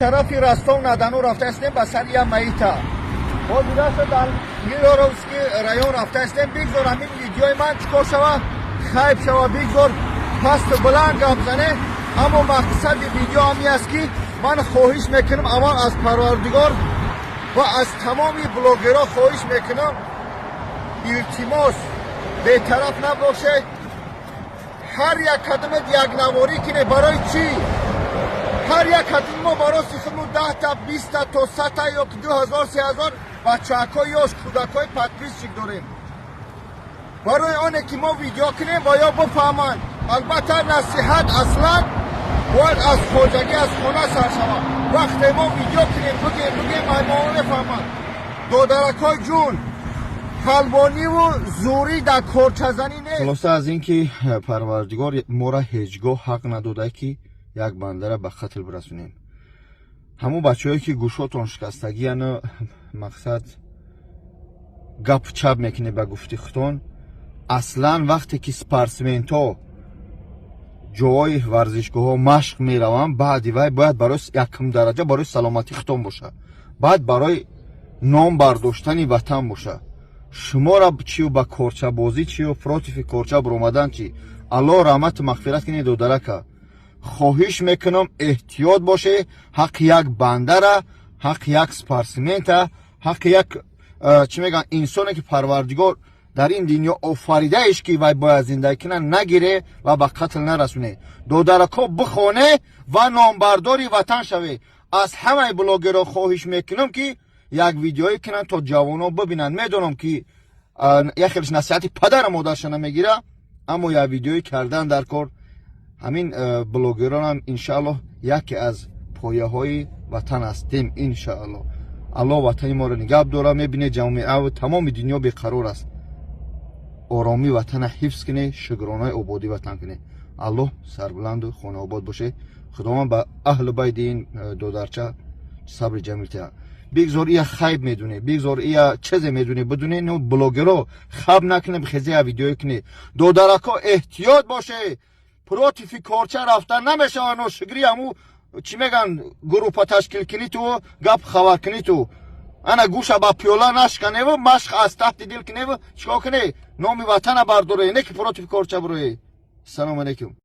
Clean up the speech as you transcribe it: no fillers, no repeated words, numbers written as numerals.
طرفی رستم ندانو رفته هستیم به سر یه میته. ما دیده شد در میلوروفسکی رایون رفته هستیم. بگذار همین ویدیوی من چکار شوه خیب شوه، بگذار پست بلند گپ زنه. اما مقصد ویدیو همی است که من خواهش میکنم اول از پروردگار و از تمامی بلوگرها خواهش میکنم التماس بی‌طرف نباشه. هر یک قدم دیگنواری کنه. برای چی؟ هر یک قدم ما برای سخنو 10 تا 20 تا تا 100 تا یا 2000 3000 بچه‌ها یا کودکای پادپیس داریم. برای آنه که ما ویدیو کنیم باید بفهمن. البته نصیحت اصلا باید از خواجگی از خانه سر شود. وقتی ما ویدیو کنیم بگیم ما نفهمن. دودرکای جون حلوانی و زوری در کورچه زنی نه. خلاصه از اینکه پروردگار ما را هیچگاه حق نداده که یک بنده را به قتل برسونیم. همون بچه‌هایی که گوشاتون شکستگی یعنی مقصد گپ چپ میکنه به گفتی خودتون، اصلا وقتی که سپارسمنت ها جای ورزشگاه ها مشق میرون بعدی باید برای یکم درجه برای سلامتی خودتون باشه، باید برای نام برداشتن وطن باشه. شما را چیو با کورچه بازی چیو پروتیفی کورچه برآمدن چی الله رحمت مغفرت کنه دودرکه. خواهش میکنم احتیاط باشه. حق یک بنده را، حق یک سپارسمنت، حق یک چی میگن انسانی که پروردگار در این دنیا آفریده اش که وای باید زندگی کنه نگیره و به قتل نرسونه. دودرکا بخونه و نامبرداری وطن شوه. از همه بلاگرها خواهش میکنم که یک ویدیویی کنن تا جوانان ببینن. میدونم که یک خیلیش نصیحتی پدر مادرش نمیگیره، اما یک ویدیویی کردن در کار. همین بلاگران هم انشاءالله یکی از پایه های وطن هستیم انشاءالله. الله وطن ما رو نگه داره. میبینه جامعه و تمام دنیا بیقرار است. آرامی وطن حفظ کنه، شکرانه آبادی وطن کنه. الله سربلند و خانه آباد باشه. خداوند به اهل بیت این دودرچه صبر جمیل ته. بگذار این خیب میدونه، بگذار این چیز میدونه، بدونه نو بلاگرها خب نکنه بخیزه ویدیو کنه. دودرکا احتیاط باشه. پروتیفی کورچه رفتن نمیشه. آنو شگری همو چی میگن گروه تشکیل کنی تو گپ خبر کنی تو انا گوشه با پیولا نشکنه و مشق از تحت دل کنه و چیکار کنه نام وطن برداره نه که پروتیفی کورچه بروی. سلام علیکم.